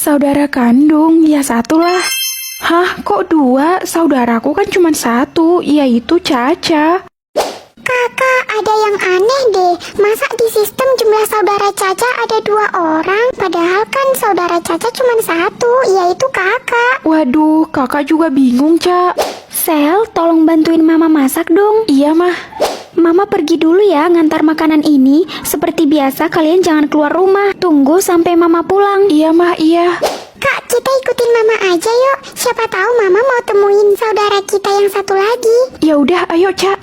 saudara kandung, ya satulah. Hah, kok dua? Saudaraku kan cuma satu, yaitu Caca. Kakak, ada yang aneh deh. Masa di sistem jumlah saudara Caca ada 2 orang? Padahal kan saudara Caca cuma satu, yaitu kakak. Waduh, kakak juga bingung, Ca. Sel, tolong bantuin mama masak dong. Iya, Mah. Mama pergi dulu ya ngantar makanan ini. Seperti biasa kalian jangan keluar rumah. Tunggu sampai mama pulang. Iya, Mah, iya. Kak, kita ikutin mama aja yuk. Siapa tahu mama mau temuin saudara kita yang satu lagi. Ya udah, ayo, Ca.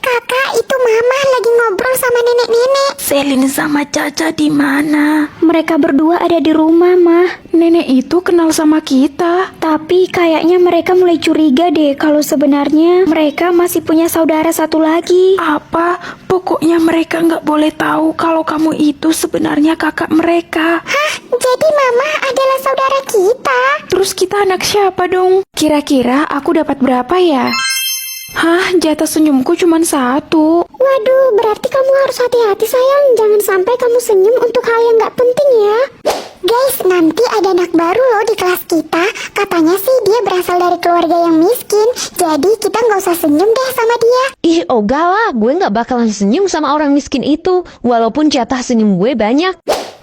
Kakak, itu mama lagi ngobrol sama nenek-nenek. Selin sama Caca di mana? Mereka berdua ada di rumah, Mah. Nenek itu kenal sama kita. Tapi kayaknya mereka mulai curiga deh kalau sebenarnya mereka masih punya saudara satu lagi. Apa? Pokoknya mereka nggak boleh tahu kalau kamu itu sebenarnya kakak mereka. Hah? Jadi mama adalah saudara kita? Terus kita anak siapa dong? Kira-kira aku dapat berapa ya? Hah, jatah senyumku cuma 1. Waduh, berarti kamu harus hati-hati sayang. Jangan sampai kamu senyum untuk hal yang gak penting ya. Guys, nanti ada anak baru loh di kelas kita. Katanya sih dia berasal dari keluarga yang miskin. Jadi kita gak usah senyum deh sama dia. Ih, ogah lah, gue gak bakalan senyum sama orang miskin itu, walaupun jatah senyum gue banyak.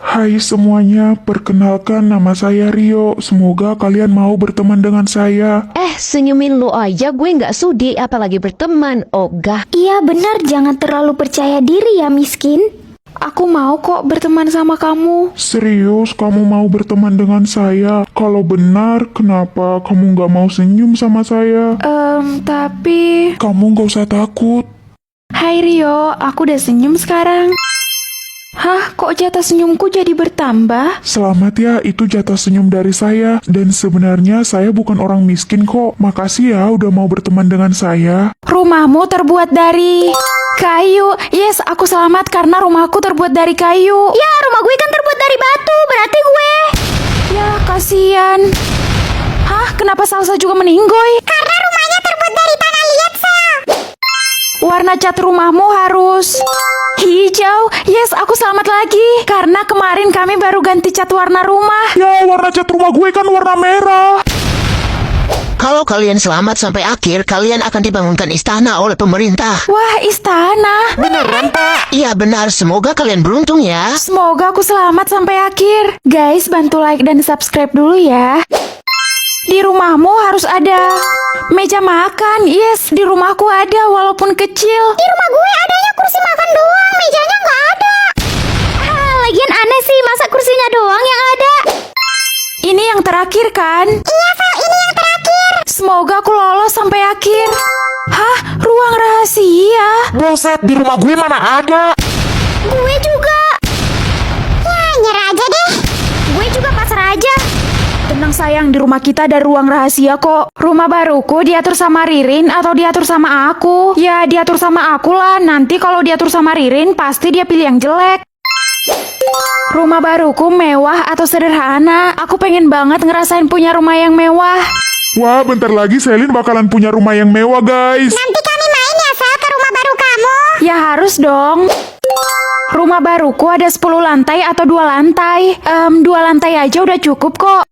Hai semuanya, perkenalkan nama saya Rio. Semoga kalian mau berteman dengan saya. Senyumin lo aja gue gak sudi, apalagi berteman, ogah. Iya benar, jangan terlalu percaya diri ya miskin. Aku mau kok berteman sama kamu. Serius, kamu mau berteman dengan saya? Kalau benar, kenapa kamu gak mau senyum sama saya? Tapi... Kamu gak usah takut. Hai Rio, aku udah senyum sekarang. Hah, kok jatah senyumku jadi bertambah? Selamat ya, itu jatah senyum dari saya. Dan sebenarnya saya bukan orang miskin kok. Makasih ya udah mau berteman dengan saya. Rumahmu terbuat dari kayu. Yes, aku selamat karena rumahku terbuat dari kayu. Ya, rumah gue kan terbuat dari batu, berarti gue. Ya, kasihan. Hah, kenapa Salsa juga meninggoy? Karena rumahnya terbuat dari tanah liat, Sal. Warna cat rumahmu harus hijau. Yes, aku selamat lagi. Karena kemarin kami baru ganti cat warna rumah. Ya, warna cat rumah gue kan warna merah. Kalau kalian selamat sampai akhir, kalian akan dibangunkan istana oleh pemerintah. Wah, istana. Beneran, Pak? Iya benar, semoga kalian beruntung ya. Semoga aku selamat sampai akhir. Guys, bantu like dan subscribe dulu ya. Di rumahmu harus ada meja makan. Yes, di rumahku ada walaupun kecil. Di rumah gue adanya kursi makan doang, mejanya nggak ada. Lagian aneh sih, masa kursinya doang yang ada? Ini yang terakhir kan? Iya, Sal, ini yang terakhir. Semoga aku lolos sampai akhir. Hah? Ruang rahasia? Buset, di rumah gue mana ada? Gue juga. Ya, nyerah aja deh. Gue juga pasrah aja. Tenang sayang, di rumah kita ada ruang rahasia kok. Rumah baruku diatur sama Ririn atau diatur sama aku? Ya, diatur sama aku lah. Nanti kalau diatur sama Ririn, pasti dia pilih yang jelek. Rumah baruku mewah atau sederhana? Aku pengen banget ngerasain punya rumah yang mewah. Wah, bentar lagi Selin bakalan punya rumah yang mewah, guys. Nanti kami main ya, Sal, ke rumah baru kamu. Ya harus dong. Rumah baruku ada 10 lantai atau 2 lantai. 2 lantai aja udah cukup kok.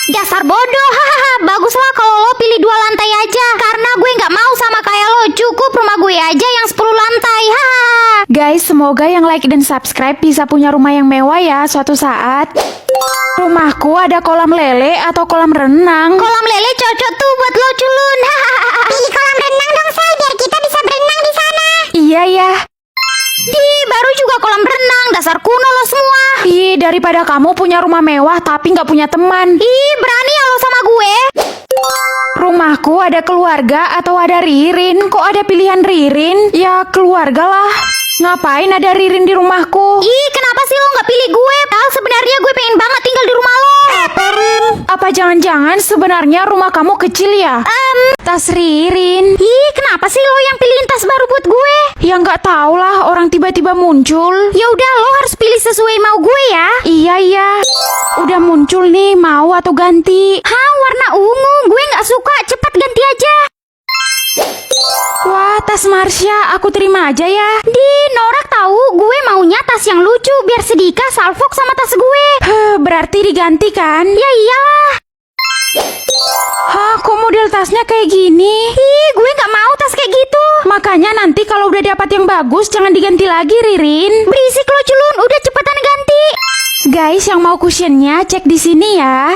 Dasar bodoh, hahaha. Baguslah kalau lo pilih 2 lantai aja. Karena gue nggak mau sama kayak lo. Cukup rumah gue aja yang 10 lantai, hahaha. Guys, semoga yang like dan subscribe bisa punya rumah yang mewah ya suatu saat. Rumahku ada kolam lele atau kolam renang. Kolam lele cocok tuh buat lo culun, hahaha. Pilih kolam renang dong, Sal, biar kita bisa berenang di sana. Iya ya. Baru juga kolam renang, dasar kuno lo semua. Daripada kamu punya rumah mewah tapi nggak punya teman. Berani ya lo sama gue? Rumahku ada keluarga atau ada Ririn? Kok ada pilihan Ririn? Ya keluarga lah. Ngapain ada Ririn di rumahku? Kenapa sih lo nggak pilih gue? Sebenarnya gue pengen banget tinggal di rumah lo. Apa jangan-jangan sebenarnya rumah kamu kecil ya? Tas Ririn. Kenapa sih lo yang pilihin tas baru buat gue? Ya nggak tahu lah, orang tiba-tiba muncul. Ya udah, lo harus pilih sesuai mau gue ya. Iya. Udah muncul nih, mau atau ganti? Warna ungu. Gue nggak suka. Cepat ganti aja. Wah, tas Marsha, aku terima aja ya. Di norak tahu, gue maunya tas yang lucu biar sedikah salfok sama tas gue. Berarti diganti kan? Ya iyalah. Hah, kok model tasnya kayak gini? Ih, gue nggak mau tas kayak gitu. Makanya nanti kalau udah dapat yang bagus jangan diganti lagi, Ririn. Berisik lo culun, udah cepetan ganti. Guys, yang mau cushionnya cek di sini ya.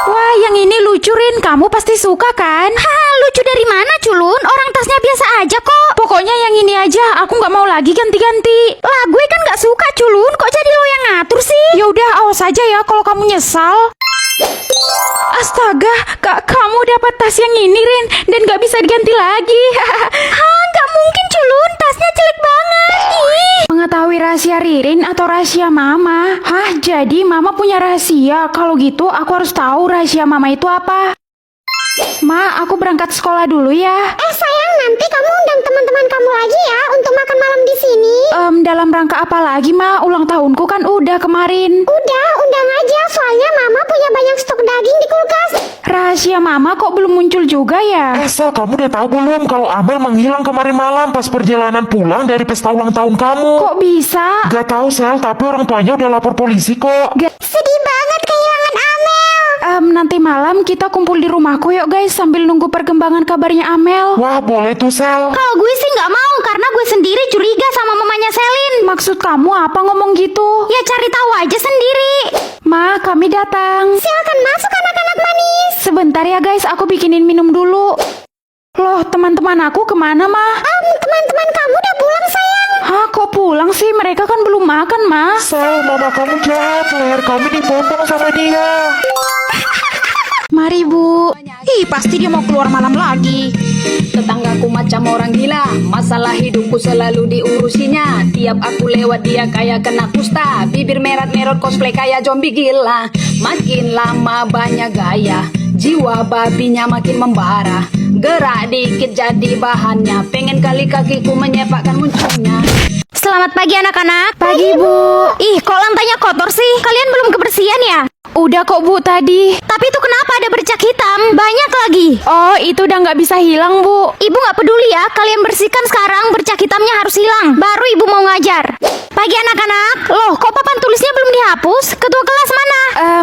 Wah, yang ini lucu, Rin. Kamu pasti suka kan? Haha, lucu dari mana culun? Orang tasnya biasa aja kok. Pokoknya yang ini aja. Aku nggak mau lagi ganti-ganti. Lah, gue kan nggak suka culun. Kok jadi lo yang ngatur sih? Ya udah, awas aja ya kalau kamu nyesal. Astaga, kamu dapat tas yang ini, Rin, dan nggak bisa diganti lagi. Hah, nggak mungkin culun. Tasnya jelek banget. Ih. Mengetahui rahasia Ririn atau rahasia Mama? Hah, jadi Mama punya rahasia. Kalau gitu, aku harus tahu rahasia Mama itu apa. Ma, aku berangkat sekolah dulu ya. Sayang, nanti kamu undang teman-teman kamu lagi ya untuk makan malam di sini. Dalam rangka apa lagi, Ma? Ulang tahunku kan udah kemarin. Udah, undang aja. Soalnya Mama punya banyak stok daging di kulkas. Rahasia Mama kok belum muncul juga ya? Sel, kamu udah tahu belum kalau Amel menghilang kemarin malam pas perjalanan pulang dari pesta ulang tahun kamu? Kok bisa? Gak tahu Sel, tapi orang tuanya udah lapor polisi kok. Sedih banget kehilangan Amel. Nanti malam kita kumpul di rumahku yuk guys sambil nunggu perkembangan kabarnya Amel. Wah, boleh tuh Sel. Kalau gue sih nggak mau karena gue sendiri curiga sama mamanya Selin. Maksud kamu apa ngomong gitu? Ya cari tahu aja sendiri. Ma, kami datang. Silakan masuk anak-anak manis. Sebentar ya guys, aku bikinin minum dulu. Loh, teman-teman aku kemana, Ma? Teman-teman kamu udah pulang sayang. Hah, kok pulang sih? Mereka kan belum makan, Ma. Sel, mama kamu jahat, leher kami dipotong sama dia. Mari, Bu. Ih, pasti dia mau keluar malam lagi. Tetanggaku macam orang gila, masalah hidupku selalu diurusinya. Tiap aku lewat dia kayak kena kusta, bibir merah-merah cosplay kayak zombie gila. Makin lama banyak gaya, jiwa babinya makin membara. Gerak dikit jadi bahannya, pengen kali kakiku menyepakkan munculnya. Selamat pagi anak-anak. Pagi, Bu. Ih, kok lantainya kotor sih? Kalian belum kebersihan ya? Udah kok, Bu, tadi. Tapi itu kenapa ada bercak hitam? Banyak lagi. Oh, itu udah nggak bisa hilang, Bu. Ibu nggak peduli ya, kalian bersihkan sekarang, bercak hitamnya harus hilang. Baru ibu mau ngajar. Pagi anak-anak. Loh, kok papan tulisnya belum dihapus? Ketua kelas mana?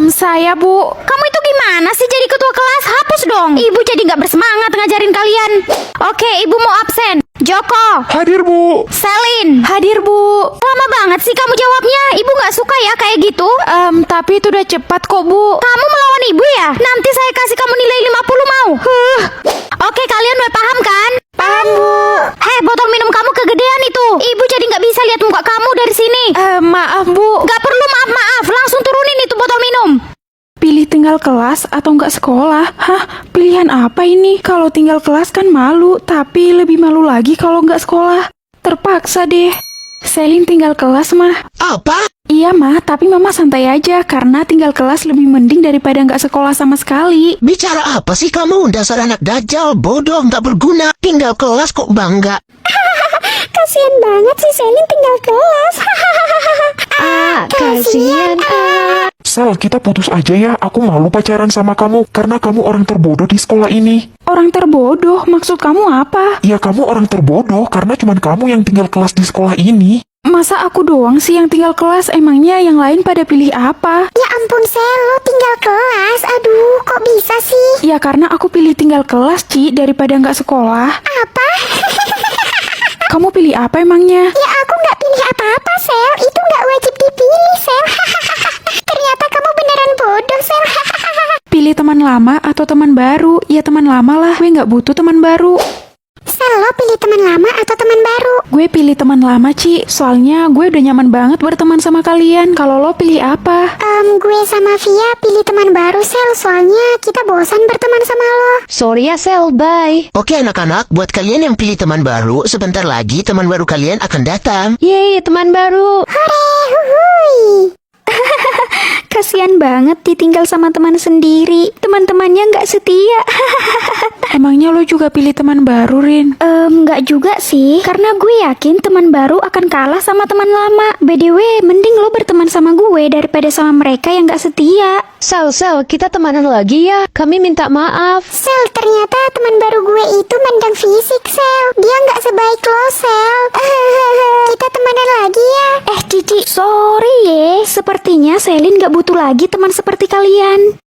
Saya, Bu. Kamu itu gimana sih jadi ketua kelas? Hapus dong. Ibu jadi nggak bersemangat ngajarin kalian. Oke, ibu mau absen. Joko, Hadir, Bu. Selin. Hadir, Bu. Lama banget sih kamu jawabnya. Ibu nggak suka ya kayak gitu. Tapi itu udah cepat kok, Bu. Kamu melawan ibu ya? Nanti saya kasih kamu nilai 50 mau. Oke, kalian udah paham kan? Paham, Bu. Heh, botol minum kamu kegedean itu. Ibu jadi nggak bisa lihat muka kamu dari sini. Maaf, Bu. Nggak perlu maaf-maaf, langsung turunin itu botol minum. Pilih tinggal kelas atau nggak sekolah? Hah, pilihan apa ini? Kalau tinggal kelas kan malu, tapi lebih malu lagi kalau nggak sekolah. Terpaksa deh. Selin tinggal kelas, Mah. Apa? Iya, Mah, tapi Mama santai aja karena tinggal kelas lebih mending daripada nggak sekolah sama sekali. Bicara apa sih kamu? Dasar anak dajal, bodoh, nggak berguna. Tinggal kelas kok bangga. Kasian banget sih Selin tinggal kelas. Kasihan. Sel, kita putus aja ya. Aku malu pacaran sama kamu karena kamu orang terbodoh di sekolah ini. Orang terbodoh, maksud kamu apa? Ya, kamu orang terbodoh karena cuman kamu yang tinggal kelas di sekolah ini. Masa aku doang sih yang tinggal kelas? Emangnya yang lain pada pilih apa? Ya ampun Sel, lo tinggal kelas. Aduh, kok bisa sih? Ya karena aku pilih tinggal kelas, Ci, daripada nggak sekolah. Apa? Kamu pilih apa emangnya? Ya aku nggak pilih apa-apa Sel. Itu nggak wajib dipilih Sel. Ternyata kamu beneran bodoh Sel. Pilih teman lama atau teman baru? Ya teman lama lah, gue nggak butuh teman baru. Sel, lo pilih teman lama atau teman baru? Gue pilih teman lama, Ci. Soalnya gue udah nyaman banget berteman sama kalian. Kalau lo pilih apa? Gue sama Via pilih teman baru Sel. Soalnya kita bosan berteman sama lo. Sorry ya, Sel. Bye. Oke anak-anak, buat kalian yang pilih teman baru, sebentar lagi teman baru kalian akan datang. Yeay, teman baru. Huhuy. Kasian banget ditinggal sama teman sendiri. Teman-temannya nggak setia. Emangnya lo juga pilih teman baru, Rin? Nggak juga sih, karena gue yakin teman baru akan kalah sama teman lama. BDW, mending lo berteman sama gue daripada sama mereka yang nggak setia. Sel, kita temanan lagi ya. Kami minta maaf. Sel, ternyata teman baru gue itu mandang fisik, Sel. Dia nggak sebaik lo, Sel. Kita temanan lagi ya. Cici, sorry ya. Sepertinya Selin nggak butuh lagi teman seperti kalian.